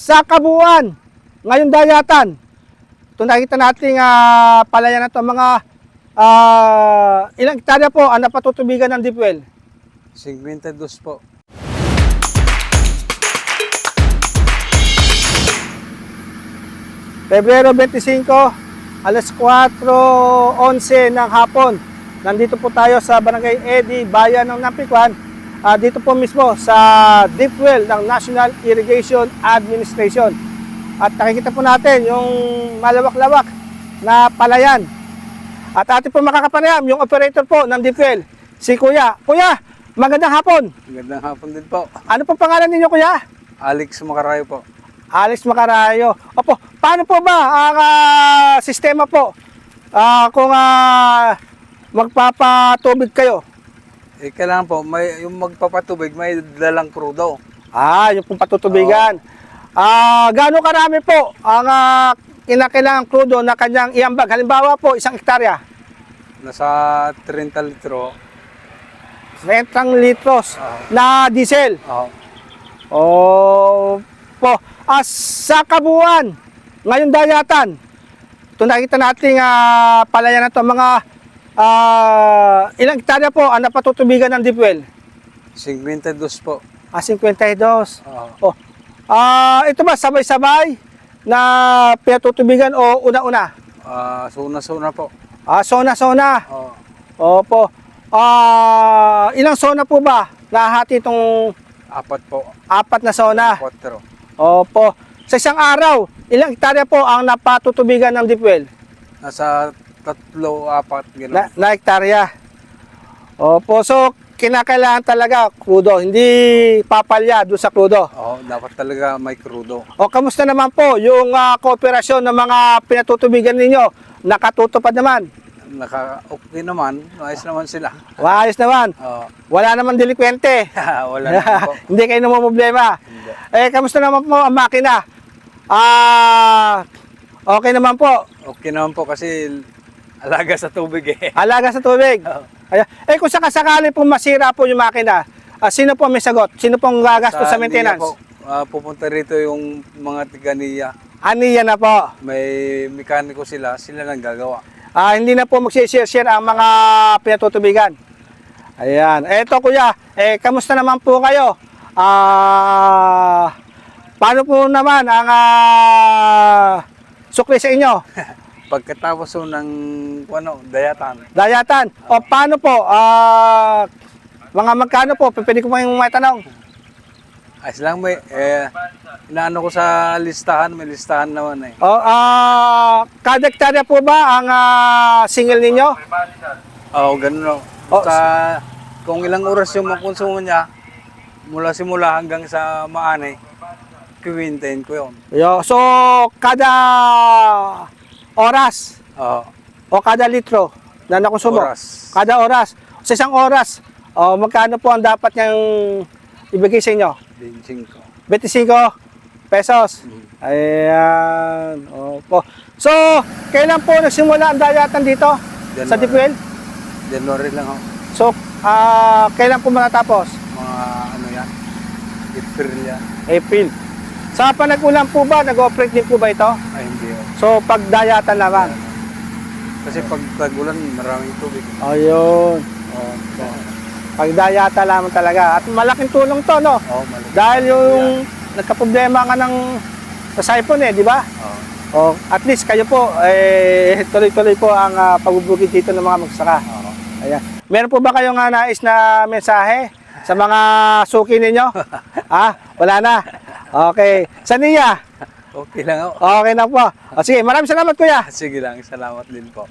Sa kabuuan, ngayong dayatan, ito nakita natin palayan na ito, mga ilang hektarya po ang napatutubigan ng deep well? 52 po. Pebrero 25, alas 4:11 ng hapon. Nandito po tayo sa Barangay Edi, Bayan ng Nampikwan. Dito po mismo sa deep well ng National Irrigation Administration. At nakikita po natin yung malawak-lawak na palayan. At atin po makakapanayam yung operator po ng deep well, si Kuya. Kuya, magandang hapon. Magandang hapon din po. Ano po pangalan ninyo, Kuya? Alex Macarayo po. Alex Macarayo. Opo, paano po ba ang sistema po kung magpapatubig kayo? Kailangan po, yung magpapatubig, may dalang krudo. Yung pong patutubigan. Gaano karami po ang kinakailangan krudo na kanyang iambag? Halimbawa po, 1 hektarya. Nasa 30 litro. 30 litros na diesel. Po. Sa kabuuan, ngayong dayatan, ito nakita natin palayan na ito, mga ilang hektarya po ang napatutubigan ng deep well? 52 po. 52. Ito ba sabay-sabay na pinatutubigan o una-una? Suna-suna po. Sona-sona. Opo. Ilang sona po ba nahati itong 4 po. 4 na sona? 4. Opo. Sa isang araw, ilang hektarya po ang napatutubigan ng deep well? Nasa 3-4 gano'n. Na hektarya. Opo. So, kinakailangan talaga krudo, hindi papalya doon sa krudo. Dapat talaga may krudo. Kamusta naman po yung kooperasyon ng mga pinatutubigan ninyo? Nakatutupad naman? Okay naman. Ayos naman sila. Ayos naman. Wala naman delikwente. Wala naman po. Hindi kayo namumblema. Hindi. Kamusta naman po ang makina? Okay naman po. Okay naman po kasi alaga sa tubig eh. Alaga sa tubig. Kung sakasakali po masira po yung makina, sino po may sagot? Sino pong gagastos sa maintenance? Po, pupunta rito yung mga tiganiya. Aniya na po. May mekaniko sila nang gagawa. Hindi na po mag-share ang mga pinatutubigan. Ayan. Eto Kuya, kamusta naman po kayo? Paano po naman ang sukli sa inyo? Pagkatapos ng dayatan. Dayatan. Paano po? Mga magkano po? Pwede ko may tanong. Ayos lang inaano ko sa listahan, may listahan naman eh. Kada hektarya po ba ang single ninyo? Ganun. Kung ilang oras yung makonsumo niya, mula simula hanggang sa maanay, kiwintayin ko yun. So, kada oras? O kada litro na nakonsumo? Oras. Kada oras. Sa isang oras, magkano po ang dapat niyang ibigay sa inyo? 25 pesos. Ayan. Opo. So, kailan po nagsimula ang dayatan dito? January. Sa deep well? January lang ako. So, kailan po matatapos? Mga April yan. April. Sa panag-ulan po ba, nag-operate din po ba ito? Ay, hindi. So, pagdayatan naman? Kasi pag tag-ulan, maraming tubig. Ayun. Pagdayata lamang talaga. At malaking tulong to, no? Malaki. Dahil yung nagkaproblema nga sa siphon di ba? At least kayo po, tuloy-tuloy po ang pagbubukid dito ng mga magsasaka. Ayan. Meron po ba kayong nais na mensahe sa mga suki ninyo? Wala na. Okay. Sa niya? Okay lang ako. Okay na po. Sige, maraming salamat Kuya. Sige lang, salamat din po.